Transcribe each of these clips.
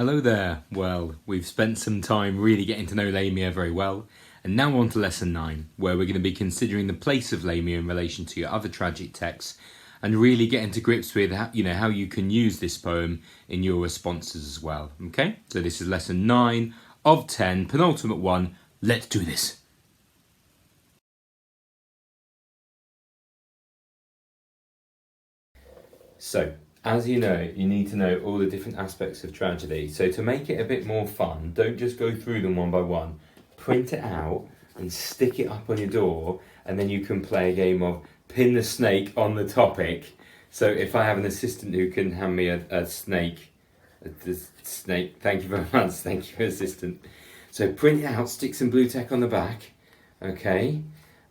Hello there. Well, we've spent some time really getting to know Lamia very well, and now on to lesson 9, where we're going to be considering the place of Lamia in relation to your other tragic texts, and really getting to grips with how you can use this poem in your responses as well. Okay, so this is lesson 9 of 10, penultimate one. Let's do this. So, as you know, you need to know all the different aspects of tragedy. So to make it a bit more fun, don't just go through them one by one. Print it out and stick it up on your door, and then you can play a game of pin the snake on the topic. So if I have an assistant who can hand me a snake, thank you very much, thank you, assistant. So print it out, stick some blue tack on the back, okay?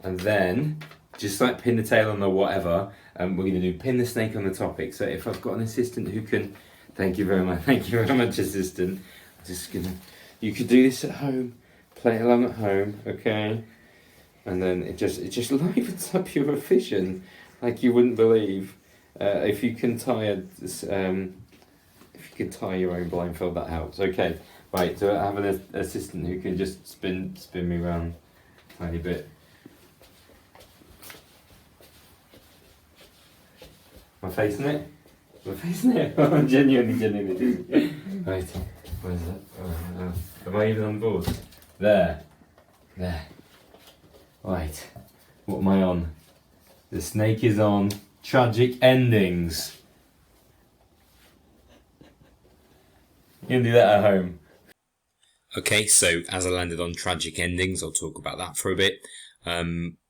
And then, just like pin the tail on the whatever, we're going to do pin the snake on the topic. So if I've got an assistant who can, thank you very much, assistant. You could do this at home, play it along at home, okay? And then it just livens up your revision like you wouldn't believe. If you can tie your own blindfold, that helps. Okay, right. So I have an assistant who can just spin me around a tiny bit. Am I facing it? Am I facing it? I'm genuinely. Right, where is it? Am I even on board? There. Right, what am I on? The snake is on tragic endings. You can do that at home. Okay, so as I landed on tragic endings, I'll talk about that for a bit.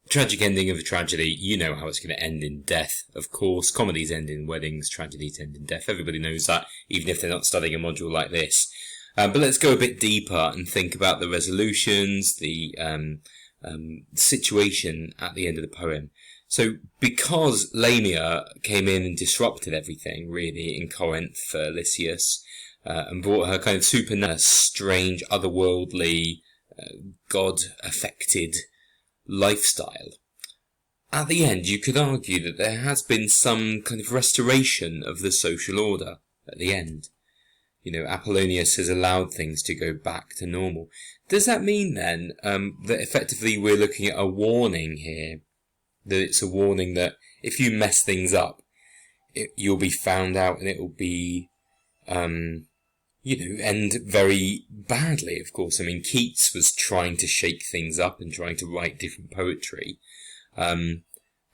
Tragic ending of a tragedy, you know how it's going to end in death, of course. Comedies end in weddings, tragedies end in death. Everybody knows that, even if they're not studying a module like this. But let's go a bit deeper and think about the resolutions, the situation at the end of the poem. So because Lamia came in and disrupted everything, really, in Corinth for Lysias, and brought her kind of supernatural, strange, otherworldly, God-affected lifestyle, at the end you could argue that there has been some kind of restoration of the social order at the end. You know, Apollonius has allowed things to go back to normal. Does that mean then that effectively we're looking at a warning here? That it's a warning that if you mess things up, you'll be found out and it will be, end very badly, of course. I mean, Keats was trying to shake things up and trying to write different poetry. And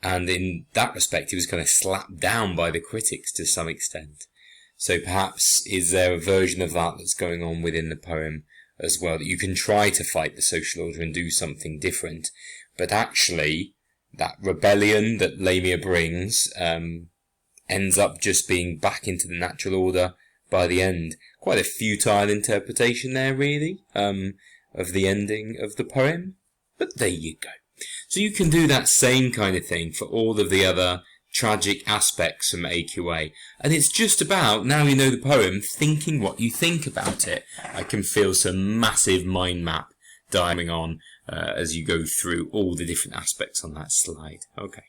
in that respect, he was kind of slapped down by the critics to some extent. So perhaps is there a version of that that's going on within the poem as well, that you can try to fight the social order and do something different, but actually that rebellion that Lamia brings ends up just being back into the natural order by the end. Quite a futile interpretation there, really, of the ending of the poem. But there you go. So you can do that same kind of thing for all of the other tragic aspects from AQA. And it's just about, now you know the poem, thinking what you think about it. I can feel some massive mind map diagramming on as you go through all the different aspects on that slide. Okay.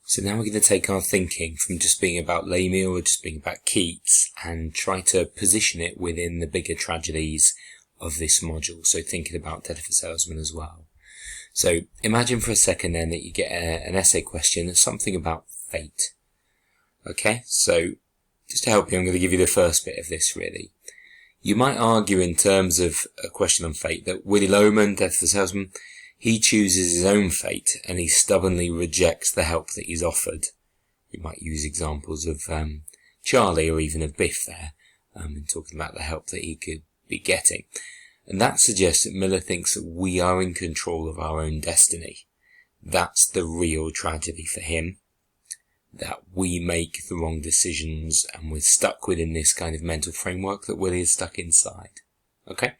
So now we're going to take our thinking from just being about Lamia or just being about Keats and try to position it within the bigger tragedies of this module. So thinking about Death of a Salesman as well. So imagine for a second then that you get an essay question that's something about fate. Okay, so just to help you, I'm going to give you the first bit of this really. You might argue in terms of a question on fate that Willy Loman, Death of the Salesman, he chooses his own fate and he stubbornly rejects the help that he's offered. You might use examples of Charlie or even of Biff there, in talking about the help that he could be getting. And that suggests that Miller thinks that we are in control of our own destiny. That's the real tragedy for him. That we make the wrong decisions and we're stuck within this kind of mental framework that Willie is stuck inside. Okay?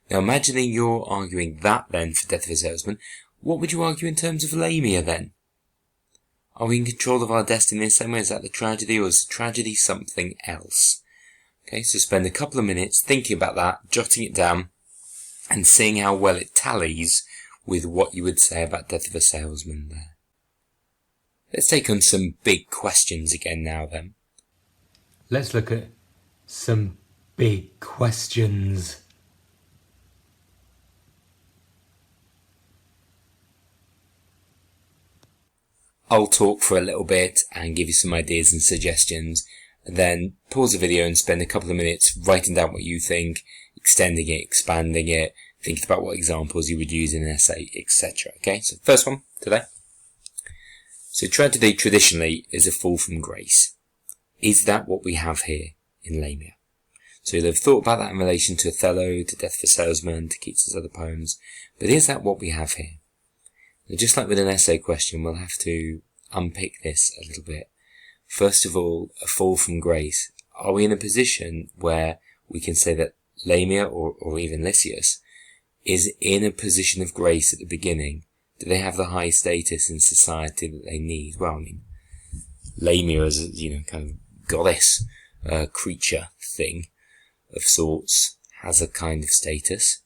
Now imagining you're arguing that then for Death of a Salesman, what would you argue in terms of Lamia then? Are we in control of our destiny in the same way? Is that the tragedy, or is the tragedy something else? Okay, so spend a couple of minutes thinking about that, jotting it down, and seeing how well it tallies with what you would say about Death of a Salesman there. Let's take on some big questions again now then. Let's look at some big questions. I'll talk for a little bit and give you some ideas and suggestions, and then pause the video and spend a couple of minutes writing down what you think, extending it, expanding it, thinking about what examples you would use in an essay, etc. Okay, so first one today. So tragedy traditionally is a fall from grace. Is that what we have here in Lamia? So you'll have thought about that in relation to Othello, to Death of a Salesman, to Keats's other poems, but is that what we have here? Now, just like with an essay question, we'll have to unpick this a little bit. First of all, a fall from grace. Are we in a position where we can say that Lamia or even Lysias is in a position of grace at the beginning? Do they have the high status in society that they need? Well, I mean, Lamia is a, kind of goddess creature thing of sorts, has a kind of status.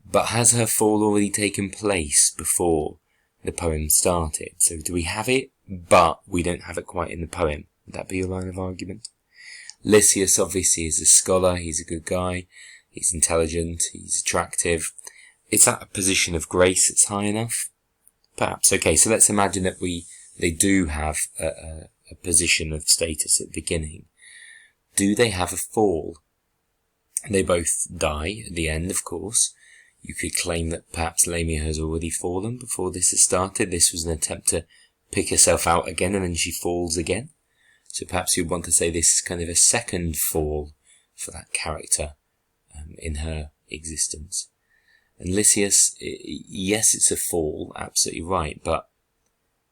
But has her fall already taken place before the poem started? So do we have it, but we don't have it quite in the poem? Would that be your line of argument? Lysias obviously is a scholar, he's a good guy, he's intelligent, he's attractive. Is that a position of grace that's high enough? Perhaps. Okay, so let's imagine that they do have a position of status at the beginning. Do they have a fall? They both die at the end, of course. You could claim that perhaps Lamia has already fallen before this has started. This was an attempt to pick herself out again, and then she falls again. So perhaps you'd want to say this is kind of a second fall for that character in her existence. And Lysias, yes, it's a fall, absolutely right, but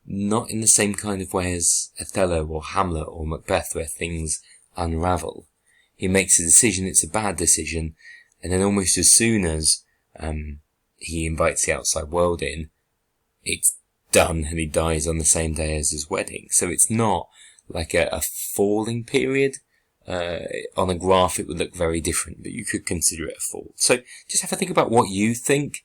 not in the same kind of way as Othello or Hamlet or Macbeth, where things unravel. He makes a decision, it's a bad decision, and then almost as soon as he invites the outside world in, it's done and he dies on the same day as his wedding. So it's not like a falling period. On a graph it would look very different, but you could consider it a fall. So just have a think about what you think.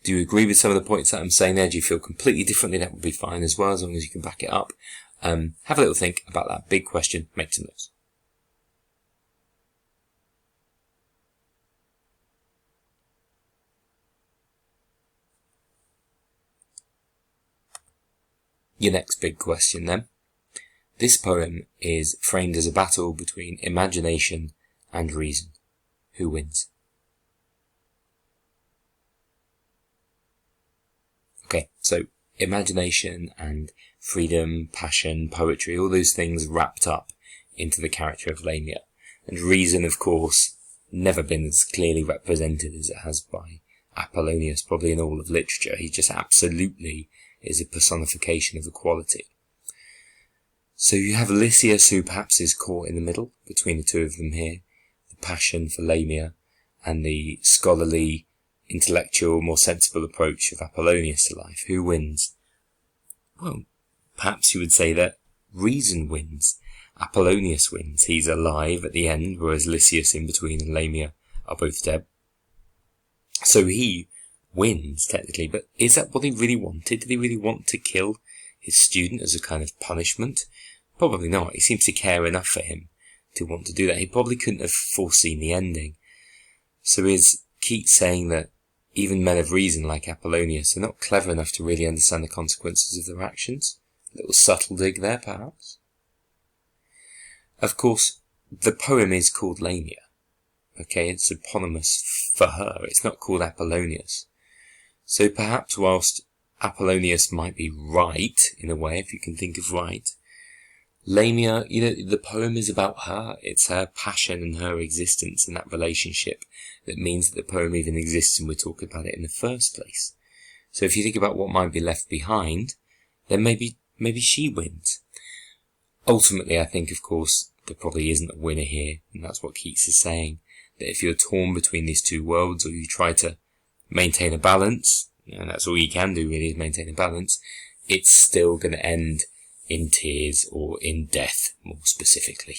Do you agree with some of the points that I'm saying there? Do you feel completely differently? That would be fine as well, as long as you can back it up. Have a little think about that big question. Make some notes. Your next big question then. This poem is framed as a battle between imagination and reason. Who wins? Okay, so imagination and freedom, passion, poetry, all those things wrapped up into the character of Lamia. And reason, of course, never been as clearly represented as it has by Apollonius, probably in all of literature. He just absolutely is a personification of equality. So you have Lysias, who perhaps is caught in the middle between the two of them here, the passion for Lamia and the scholarly, intellectual, more sensible approach of Apollonius to life. Who wins? Well, perhaps you would say that reason wins. Apollonius wins. He's alive at the end, whereas Lysias in between and Lamia are both dead. So he wins, technically, but is that what he really wanted? Did he really want to kill his student as a kind of punishment? Probably not. He seems to care enough for him to want to do that. He probably couldn't have foreseen the ending. So is Keats saying that even men of reason like Apollonius are not clever enough to really understand the consequences of their actions? A little subtle dig there, perhaps? Of course, the poem is called Lamia. Okay, it's eponymous for her. It's not called Apollonius. So perhaps whilst Apollonius might be right, in a way, if you can think of right, Lamia, the poem is about her. It's her passion and her existence and that relationship that means that the poem even exists and we're talking about it in the first place. So if you think about what might be left behind, then maybe she wins. Ultimately, I think, of course, there probably isn't a winner here, and that's what Keats is saying, that if you're torn between these two worlds, or you try to maintain a balance, and that's all you can do really, is maintain a balance, it's still going to end in tears or in death, more specifically.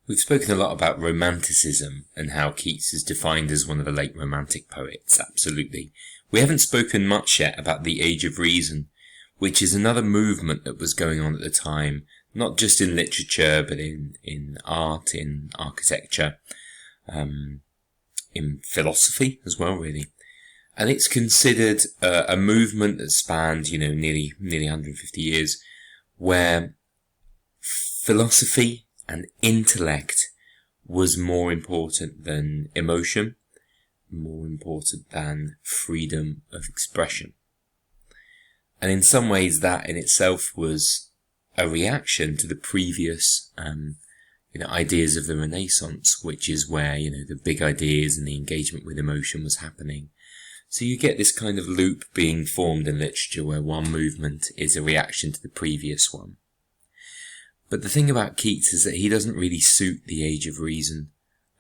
We've spoken a lot about Romanticism and how Keats is defined as one of the late Romantic poets, absolutely. We haven't spoken much yet about the Age of Reason, which is another movement that was going on at the time, not just in literature, but in art, in architecture. in philosophy as well, really. And it's considered a movement that spanned, nearly 150 years, where philosophy and intellect was more important than emotion, more important than freedom of expression. And in some ways that in itself was a reaction to the previous ideas of the Renaissance, which is where, the big ideas and the engagement with emotion was happening. So you get this kind of loop being formed in literature where one movement is a reaction to the previous one. But the thing about Keats is that he doesn't really suit the Age of Reason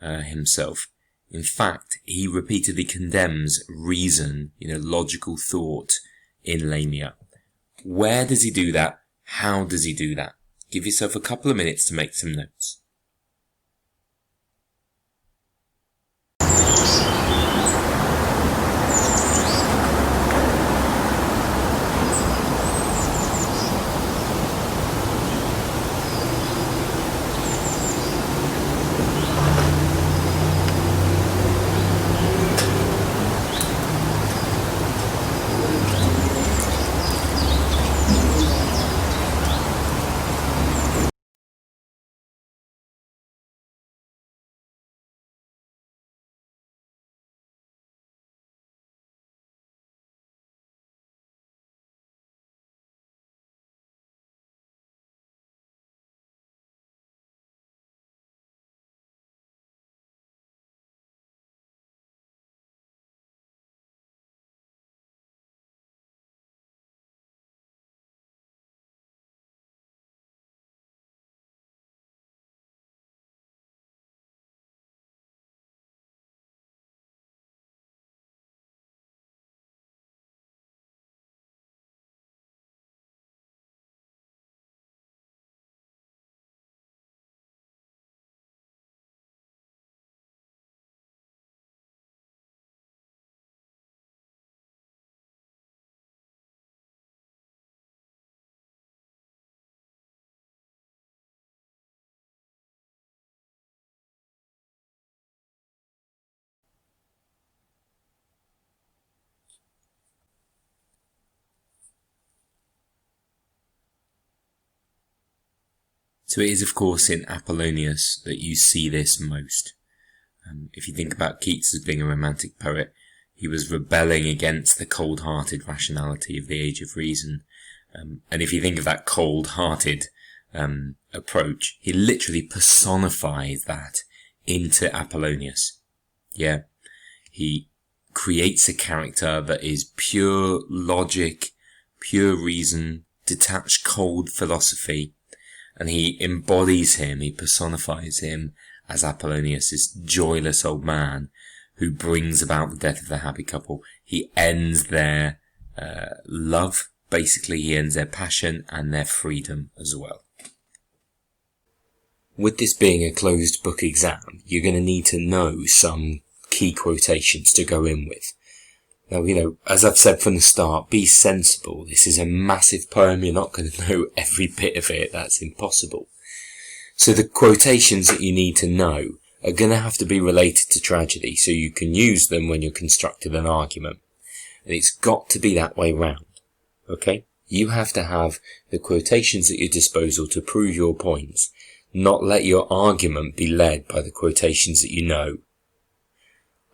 himself. In fact, he repeatedly condemns reason, logical thought in Lamia. Where does he do that? How does he do that? Give yourself a couple of minutes to make some notes. So it is, of course, in Apollonius that you see this most. If you think about Keats as being a romantic poet, he was rebelling against the cold-hearted rationality of the Age of Reason. And if you think of that cold-hearted approach, he literally personifies that into Apollonius. Yeah, he creates a character that is pure logic, pure reason, detached cold philosophy, and he embodies him, he personifies him as Apollonius, this joyless old man who brings about the death of the happy couple. He ends their love, basically he ends their passion and their freedom as well. With this being a closed book exam, you're going to need to know some key quotations to go in with. Now, as I've said from the start, be sensible. This is a massive poem. You're not going to know every bit of it. That's impossible. So the quotations that you need to know are going to have to be related to tragedy, so you can use them when you're constructing an argument. And it's got to be that way round. Okay? You have to have the quotations at your disposal to prove your points, not let your argument be led by the quotations that you know.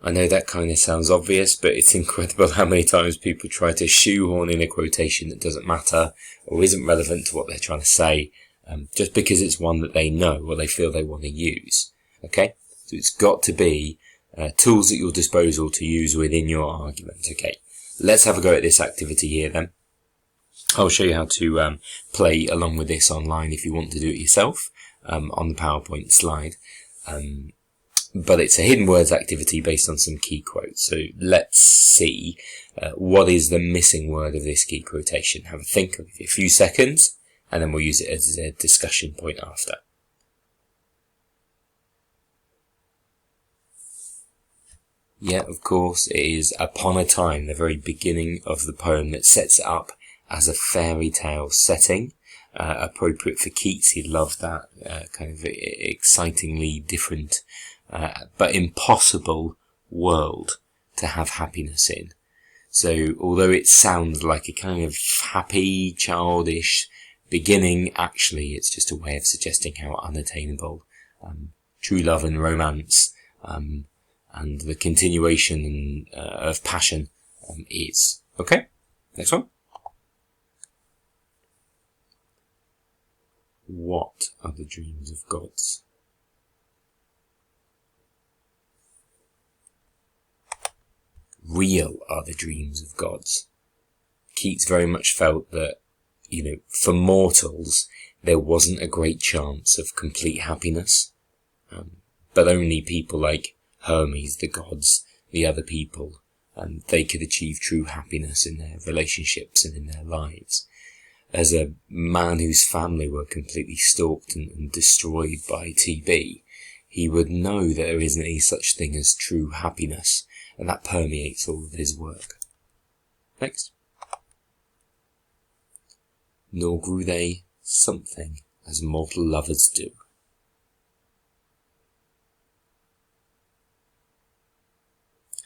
I know that kind of sounds obvious, but it's incredible how many times people try to shoehorn in a quotation that doesn't matter or isn't relevant to what they're trying to say, just because it's one that they know or they feel they want to use. Okay? So it's got to be tools at your disposal to use within your argument. Okay, let's have a go at this activity here then. I'll show you how to play along with this online if you want to do it yourself on the PowerPoint slide. But it's a hidden words activity based on some key quotes. So let's see what is the missing word of this key quotation. Have a think of a few seconds, and then we'll use it as a discussion point after. Yeah, of course, it is Upon a Time, the very beginning of the poem that sets it up as a fairy tale setting. Appropriate for Keats. He loved that kind of excitingly different but impossible world to have happiness in. So although it sounds like a kind of happy, childish beginning, actually it's just a way of suggesting how unattainable true love and romance and the continuation of passion is. Okay, next one. What are the dreams of gods? Real are the dreams of gods. Keats very much felt that, for mortals, there wasn't a great chance of complete happiness, but only people like Hermes, the gods, the other people, they could achieve true happiness in their relationships and in their lives. As a man whose family were completely stalked and destroyed by TB, he would know that there isn't any such thing as true happiness, and that permeates all of his work. Next. Nor grew they something as mortal lovers do.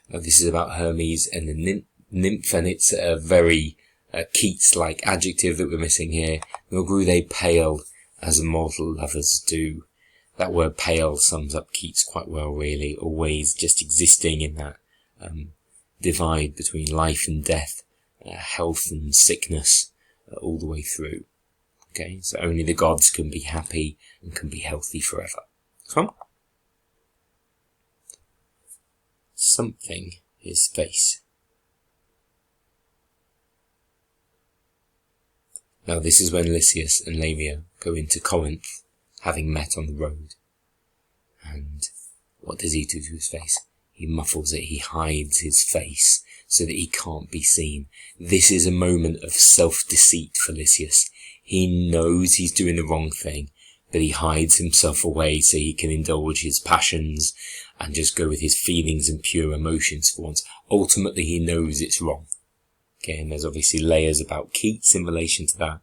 Now this is about Hermes and the nymph, and it's a very Keats-like adjective that we're missing here. Nor grew they pale as mortal lovers do. That word pale sums up Keats quite well, really. Always just existing in that divide between life and death, health and sickness, all the way through. Okay, so only the gods can be happy and can be healthy forever. So, something his face. Now this is when Lysias and Lamia go into Corinth, having met on the road. And what does he do to his face? He muffles it, he hides his face so that he can't be seen. This is a moment of self-deceit for Lysias. He knows he's doing the wrong thing, but he hides himself away so he can indulge his passions and just go with his feelings and pure emotions for once. Ultimately, he knows it's wrong. Okay, and there's obviously layers about Keats in relation to that,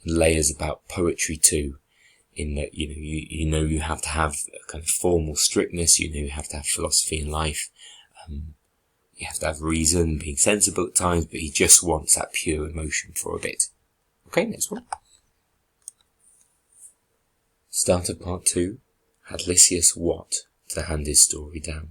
and layers about poetry too, in that, you have to have a kind of formal strictness, you have to have philosophy in life, you have to have reason, being sensible at times, but he just wants that pure emotion for a bit. Okay, next one. Start of part 2. Had Lysias what to hand his story down?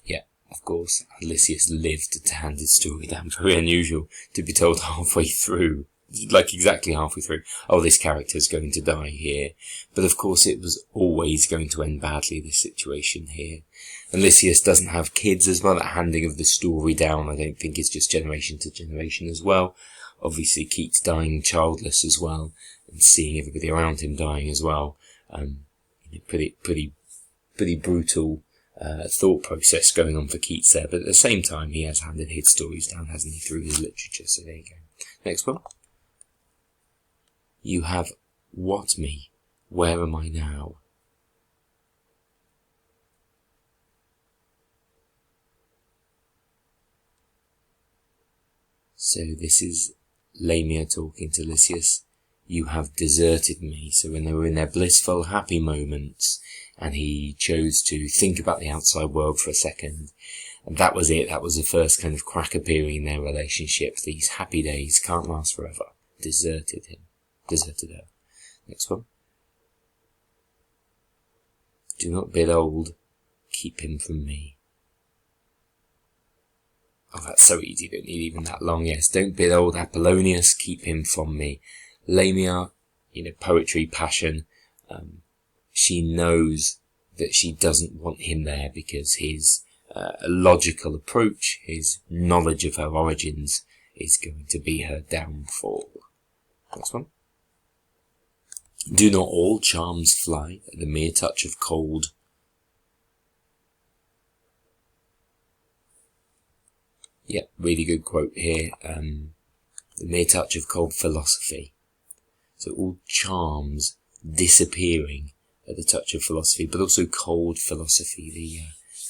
Yeah, of course, Lysias lived to hand his story down. Very unusual to be told halfway through, like exactly halfway through, oh, this character's going to die here. But of course it was always going to end badly, this situation here. And Lysias doesn't have kids as well. That handing of the story down, I don't think, is just generation to generation as well. Obviously Keats dying childless as well, and seeing everybody around him dying as well. Pretty brutal thought process going on for Keats there, but at the same time he has handed his stories down, hasn't he, through his literature. So there you go. Next one. You have what me? Where am I now? So this is Lamia talking to Lysias. You have deserted me. So when they were in their blissful, happy moments, and he chose to think about the outside world for a second, and that was it. That was the first kind of crack appearing in their relationship. These happy days can't last forever. Deserted him. Deserted her. Next one. Do not bid old, keep him from me. Oh, that's so easy. Don't need even that long. Yes, don't bid old Apollonius, keep him from me. Lamia, poetry, passion. She knows that she doesn't want him there because his logical approach, his knowledge of her origins, is going to be her downfall. Next one. Do not all charms fly at the mere touch of cold? Yeah, really good quote here. The mere touch of cold philosophy. So all charms disappearing at the touch of philosophy, but also cold philosophy, the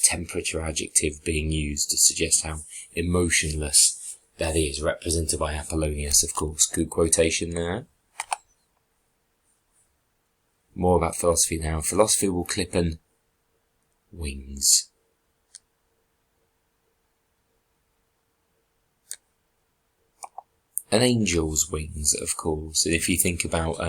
temperature adjective being used to suggest how emotionless that is, represented by Apollonius, of course. Good quotation there. more about philosophy now. Philosophy will clippen wings. An angel's wings, of course. And if you think about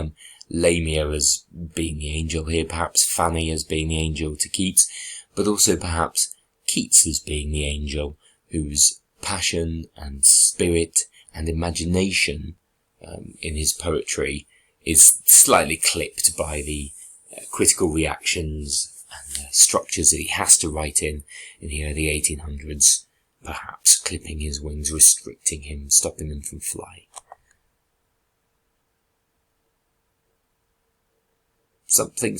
Lamia as being the angel here, perhaps Fanny as being the angel to Keats, but also perhaps Keats as being the angel whose passion and spirit and imagination in his poetry is slightly clipped by the critical reactions and structures that he has to write in the early 1800s, perhaps clipping his wings, restricting him, stopping them from flying. Something,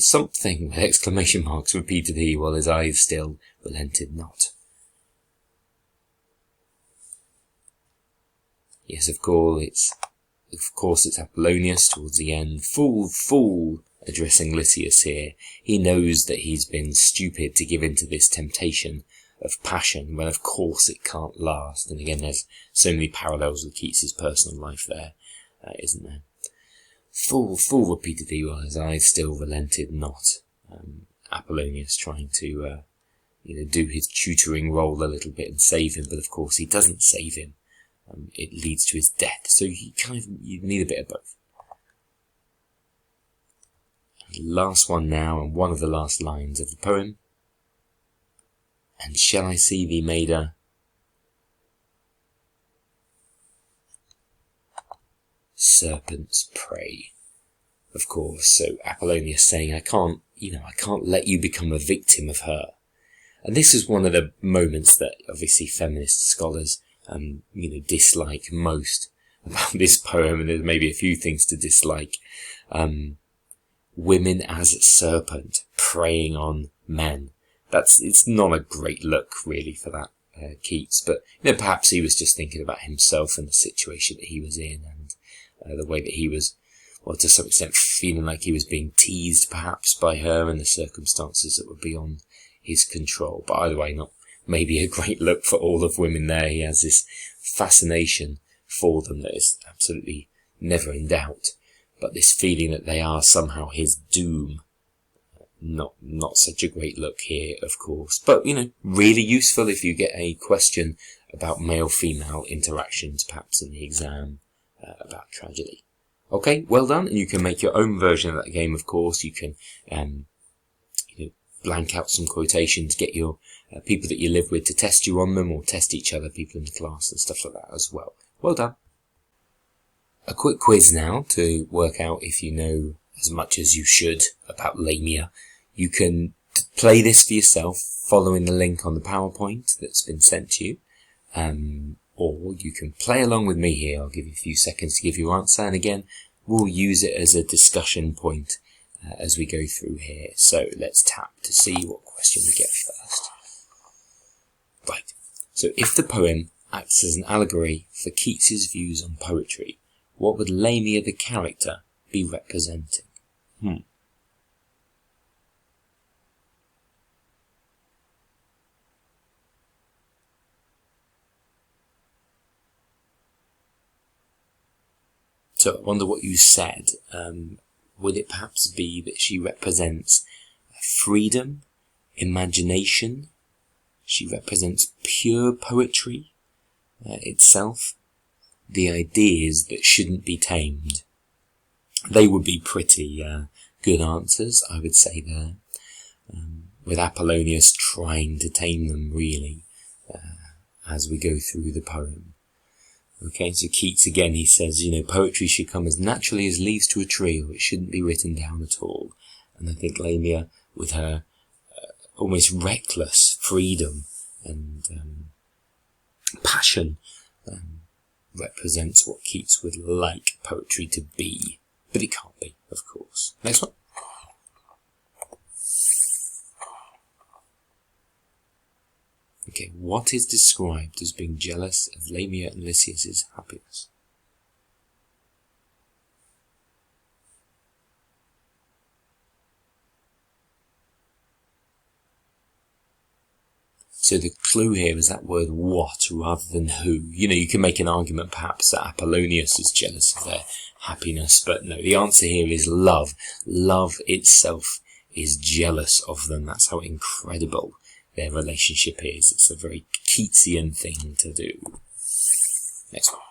with exclamation marks, repeated he, while his eyes still relented not. Yes, of course, it's Apollonius towards the end. Fool, addressing Lysias here. He knows that he's been stupid to give in to this temptation of passion, when of course it can't last. And again, there's so many parallels with Keats's personal life there, isn't there? Fool, repeated he, while his eyes still relented not. Apollonius trying to, do his tutoring role a little bit and save him, but of course he doesn't save him. It leads to his death, so you need a bit of both. Last one now, and one of the last lines of the poem. And shall I see thee made a serpent's prey? Of course, so Apollonius saying, I can't let you become a victim of her. And this is one of the moments that obviously feminist scholars dislike most about this poem, and there's maybe a few things to dislike. Women as a serpent preying on men. It's not a great look really for that Keats, but perhaps he was just thinking about himself and the situation that he was in, and the way that he was, to some extent, feeling like he was being teased perhaps by her and the circumstances that were beyond his control. But either way, not maybe a great look for all of women there. He has this fascination for them that is absolutely never in doubt, but this feeling that they are somehow his doom. Not such a great look here, of course, but really useful if you get a question about male-female interactions, perhaps in the exam, about tragedy. Okay, well done, and you can make your own version of that game, of course. You can blank out some quotations, get your people that you live with to test you on them, or test each other, people in the class and stuff like that as well. Well done. A quick quiz now to work out if you know as much as you should about Lamia. You can play this for yourself following the link on the PowerPoint that's been sent to you, or you can play along with me here. I'll give you a few seconds to give your answer, and again, we'll use it as a discussion point as we go through here. So let's tap to see what question we get first. Right, so if the poem acts as an allegory for Keats's views on poetry, what would Lamia the character be representing? So I wonder what you said. Would it perhaps be that she represents freedom, imagination? She represents pure poetry itself, the ideas that shouldn't be tamed. They would be pretty good answers, I would say there, with Apollonius trying to tame them really as we go through the poem. Okay, so Keats again, he says, poetry should come as naturally as leaves to a tree, or it shouldn't be written down at all. And I think Lamia, with her almost reckless freedom and passion, represents what Keats would like poetry to be. But it can't be, of course. Next one. Okay, what is described as being jealous of Lamia and Lysias' happiness? So the clue here is that word what rather than who. You can make an argument perhaps that Apollonius is jealous of their happiness, but no, the answer here is love. Love itself is jealous of them. That's how incredible their relationship is. It's a very Keatsian thing to do. Next one.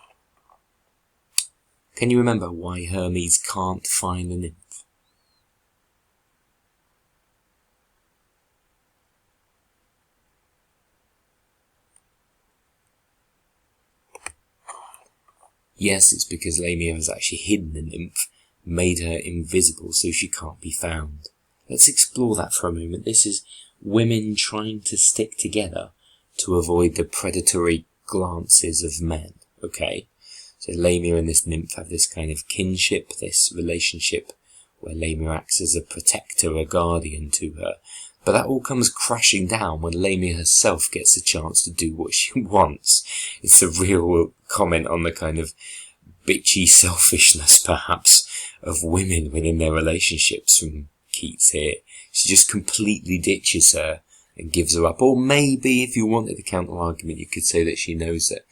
Can you remember why Hermes can't find the nymph? Yes, it's because Lamia has actually hidden the nymph, made her invisible so she can't be found. Let's explore that for a moment. This is women trying to stick together to avoid the predatory glances of men, okay? So Lamia and this nymph have this kind of kinship, this relationship where Lamia acts as a protector, a guardian to her. But that all comes crashing down when Lamia herself gets a chance to do what she wants. It's a real comment on the kind of bitchy selfishness, perhaps, of women within their relationships from Keats here. She just completely ditches her and gives her up. Or maybe, if you wanted a counter-argument, you could say that she knows that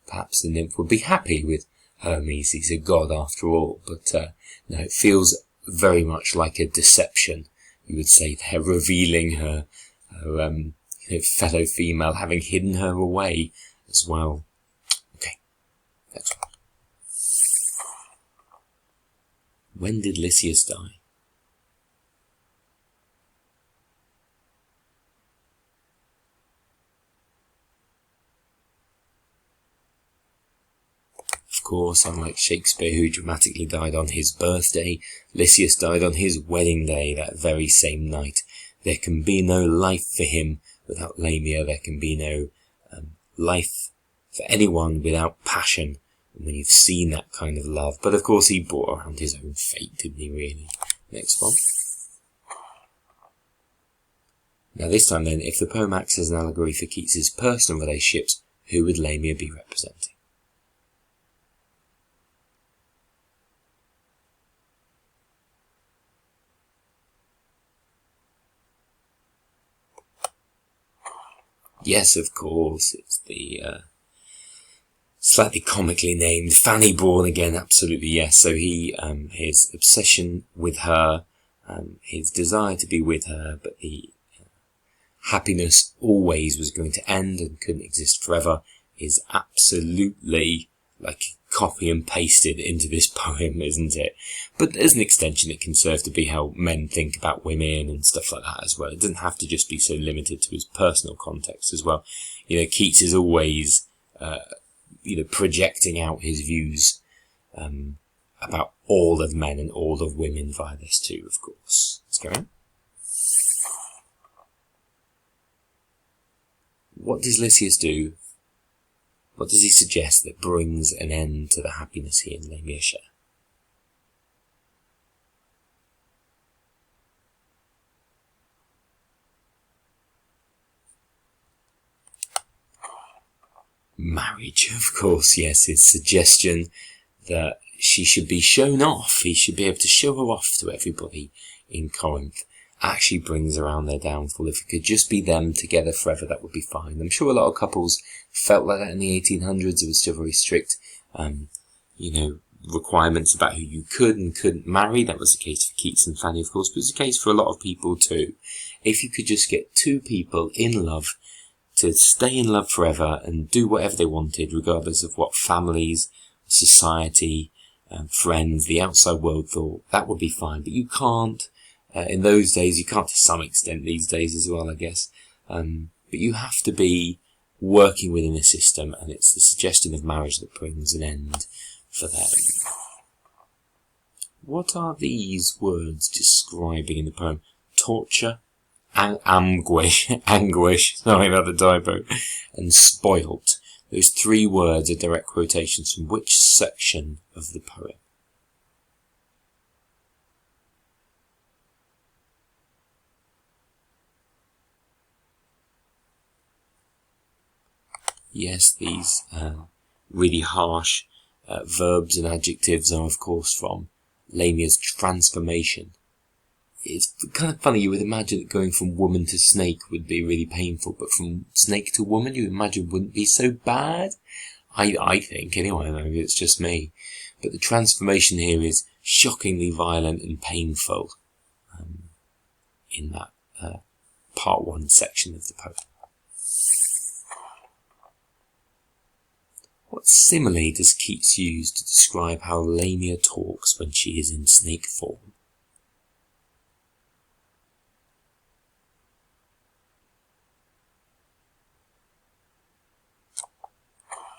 perhaps the nymph would be happy with Hermes. He's a god after all. But no, it feels very much like a deception. You would say they're revealing her fellow female, having hidden her away as well. Okay, next one. When did Lysias die? Of course, unlike Shakespeare, who dramatically died on his birthday, Lysias died on his wedding day, that very same night. There can be no life for him without Lamia. There can be no life for anyone without passion. And when you've seen that kind of love. But of course, he brought around his own fate, didn't he, really? Next one. Now this time then, if the poem acts as an allegory for Keats's personal relationships, who would Lamia be representing? Yes, of course, it's the slightly comically named Fanny Brawn again, absolutely yes. So he, his obsession with her, his desire to be with her, but the happiness always was going to end and couldn't exist forever, is absolutely like copy and pasted into this poem, isn't it? But as an extension, it can serve to be how men think about women and stuff like that as well. It doesn't have to just be so limited to his personal context as well. Keats is always, projecting out his views about all of men and all of women via this too, of course. Let's go on. What does Lysias do? What does he suggest that brings an end to the happiness he and Lamia share? Marriage, of course, yes. His suggestion that she should be shown off, he should be able to show her off to everybody in Corinth, actually brings around their downfall. If it could just be them together forever, that would be fine. I'm sure a lot of couples felt like that in the 1800s. It was still very strict, requirements about who you could and couldn't marry. That was the case for Keats and Fanny, of course, but it was the case for a lot of people too. If you could just get two people in love to stay in love forever and do whatever they wanted, regardless of what families, society, friends, the outside world thought, that would be fine. But you can't. In those days, you can't to some extent these days as well, I guess. But you have to be working within a system, and it's the suggestion of marriage that brings an end for them. What are these words describing in the poem? Torture, anguish, sorry about the typo, and spoilt. Those three words are direct quotations from which section of the poem? Yes, these really harsh verbs and adjectives are, of course, from Lamia's transformation it's kind of funny. You would imagine that going from woman to snake would be really painful, but from snake to woman, you imagine wouldn't be so bad. I think, anyway, maybe it's just me. But the transformation here is shockingly violent and painful in that part 1 section of the poem. What simile does Keats use to describe how Lamia talks when she is in snake form?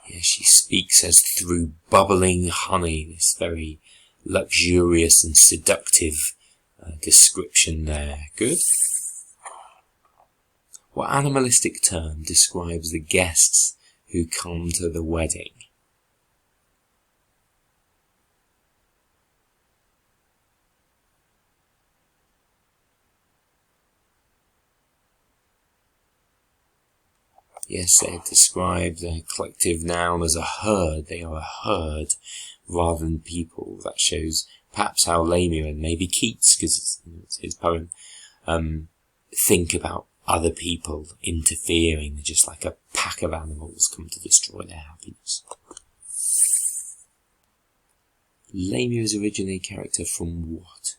Yeah, she speaks as through bubbling honey, this very luxurious and seductive description there. Good. What animalistic term describes the guests who come to the wedding? Yes, they're described, a collective noun, as a herd. They are a herd rather than people. That shows perhaps how Lamia, and maybe Keats, because it's his poem, think about other people interfering, just like a pack of animals come to destroy their happiness. Lamia is originally a character from what?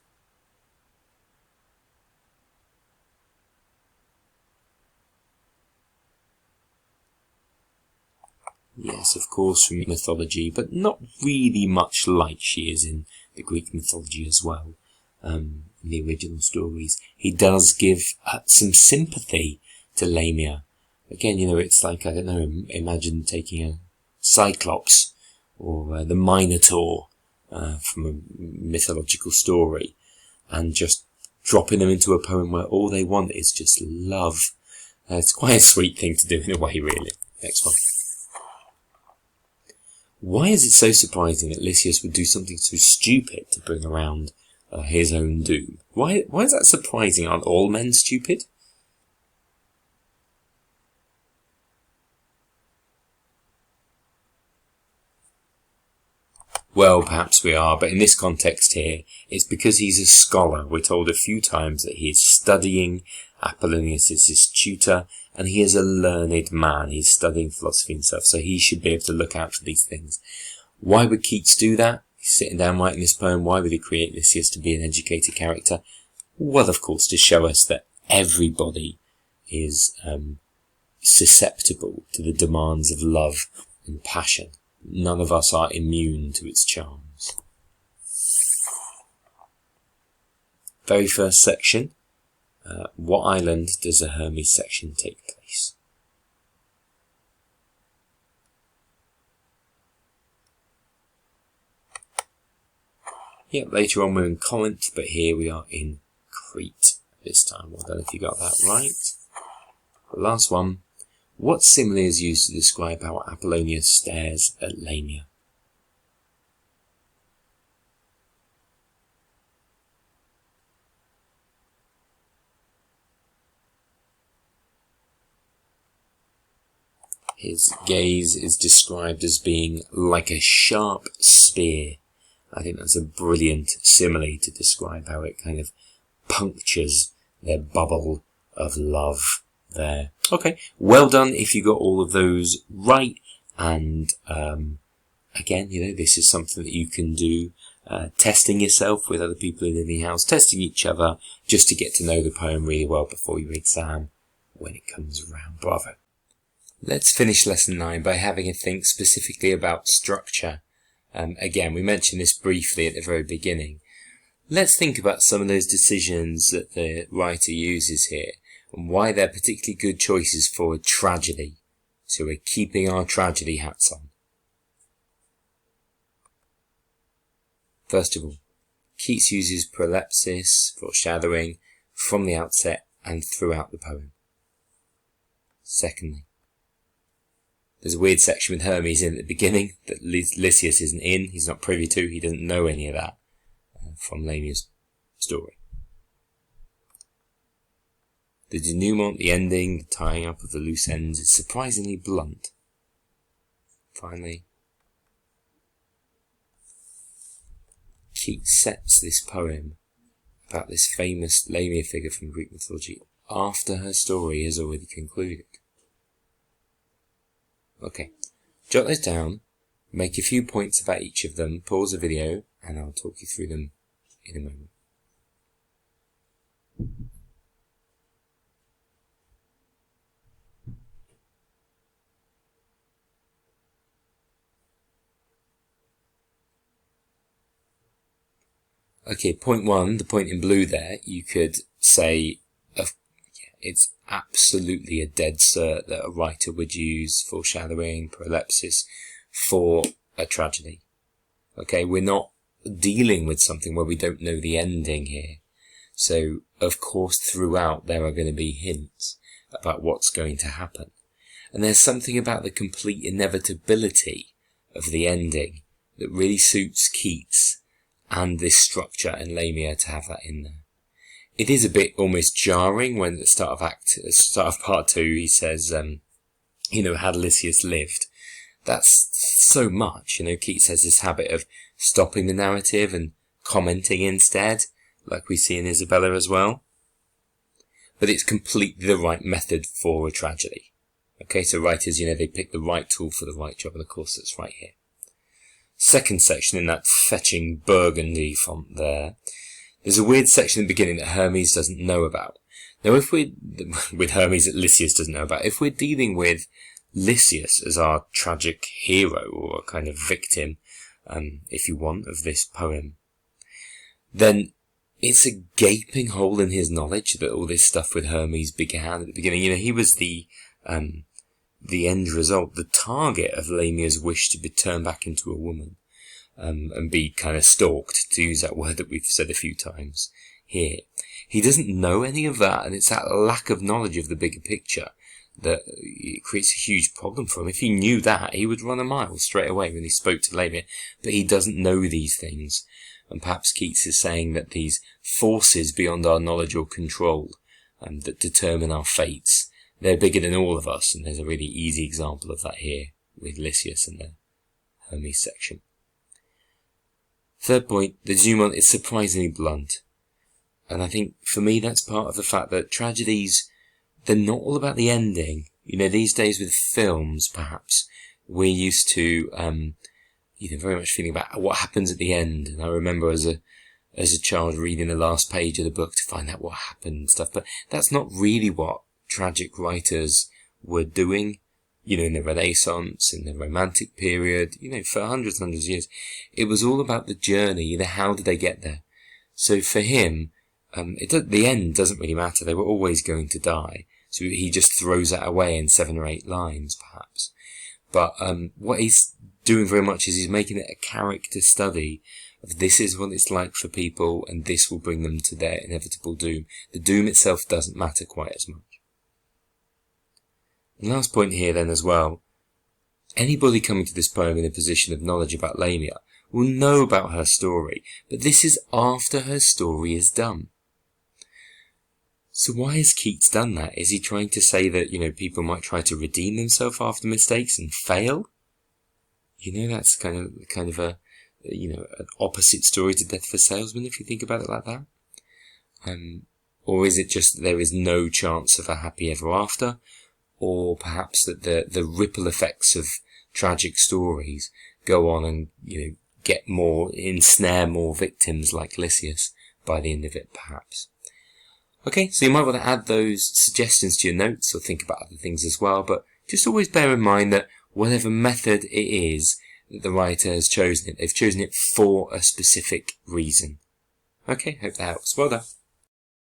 Yes, of course, from mythology, but not really much like she is in the Greek mythology as well. In the original stories, he does give some sympathy to Lamia. Again, it's like, I don't know, imagine taking a Cyclops or the Minotaur from a mythological story and just dropping them into a poem where all they want is just love. It's quite a sweet thing to do in a way, really. Next one. Why is it so surprising that Lysias would do something so stupid to bring around his own doom? Why is that surprising? Aren't all men stupid? Well, perhaps we are, but in this context here, it's because he's a scholar. We're told a few times that he is studying. Apollonius is his tutor, and he is a learned man. He's studying philosophy himself, so he should be able to look out for these things. Why would Keats do that? He's sitting down writing this poem. Why would he create Lysias to be an educated character? Well, of course, to show us that everybody is susceptible to the demands of love and passion. None of us are immune to its charms. Very first section. What island does the Hermes section take place? Yep, later on we're in Corinth, but here we are in Crete this time. Well done if you got that right. The last one. What simile is used to describe how Apollonius stares at Lamia? His gaze is described as being like a sharp spear. I think that's a brilliant simile to describe how it kind of punctures their bubble of love there. Okay, well done if you got all of those right. And again, this is something that you can do, testing yourself with other people in the house, testing each other, just to get to know the poem really well before your exam when it comes around. Bravo. Let's finish lesson 9 by having a think specifically about structure. Again, we mentioned this briefly at the very beginning. Let's think about some of those decisions that the writer uses here and why they're particularly good choices for a tragedy. So we're keeping our tragedy hats on. First of all, Keats uses prolepsis, foreshadowing, from the outset and throughout the poem. Secondly, there's a weird section with Hermes in at the beginning that Lysias isn't in. He's not privy to. He doesn't know any of that from Lamia's story. The denouement, the ending, the tying up of the loose ends is surprisingly blunt. Finally, Keats sets this poem about this famous Lamia figure from Greek mythology after her story is already concluded. Okay, jot those down, make a few points about each of them, pause the video, and I'll talk you through them in a moment. Okay, point one, the point in blue there, you could say it's absolutely a dead cert that a writer would use foreshadowing, prolepsis for a tragedy. Okay, we're not dealing with something where we don't know the ending here. So, of course, throughout there are going to be hints about what's going to happen. And there's something about the complete inevitability of the ending that really suits Keats and this structure in Lamia to have that in there. It is a bit almost jarring when at the start of part 2 he says, had Lysias lived. That's so much, Keats has this habit of stopping the narrative and commenting instead, like we see in Isabella as well. But it's completely the right method for a tragedy. Okay, so writers, they pick the right tool for the right job, and of course that's right here. Second section in that fetching burgundy font there. There's a weird section in the beginning that Hermes doesn't know about. Now, with Hermes that Lysias doesn't know about, if we're dealing with Lysias as our tragic hero, or a kind of victim, if you want, of this poem, then it's a gaping hole in his knowledge that all this stuff with Hermes began at the beginning. He was the end result, the target of Lamia's wish to be turned back into a woman. And be kind of stalked, to use that word that we've said a few times here. He doesn't know any of that, and it's that lack of knowledge of the bigger picture that it creates a huge problem for him. If he knew that, he would run a mile straight away when he spoke to Lamia, but he doesn't know these things. And perhaps Keats is saying that these forces beyond our knowledge or control that determine our fates, they're bigger than all of us, and there's a really easy example of that here with Lysias in the Hermes section. Third point, the denouement is surprisingly blunt. And I think, for me, that's part of the fact that tragedies, they're not all about the ending. These days with films, perhaps, we're used to, very much feeling about what happens at the end. And I remember as a child reading the last page of the book to find out what happened and stuff. But that's not really what tragic writers were doing. In the Renaissance, in the Romantic period, for hundreds and hundreds of years, it was all about the journey, how did they get there? So for him, the end doesn't really matter. They were always going to die. So he just throws that away in 7 or 8 lines, perhaps. But what he's doing very much is he's making it a character study of this is what it's like for people, and this will bring them to their inevitable doom. The doom itself doesn't matter quite as much. And last point here then as well, anybody coming to this poem in a position of knowledge about Lamia will know about her story, but this is after her story is done. So why has Keats done that? Is he trying to say that, people might try to redeem themselves after mistakes and fail? That's kind of a, an opposite story to Death of a Salesman, if you think about it like that. Or is it just that there is no chance of a happy ever after? Or perhaps that the ripple effects of tragic stories go on and, ensnare more victims like Lysias by the end of it, perhaps. Okay, so you might want to add those suggestions to your notes or think about other things as well, but just always bear in mind that whatever method it is that the writer has chosen they've chosen it for a specific reason. Okay, hope that helps. Well done.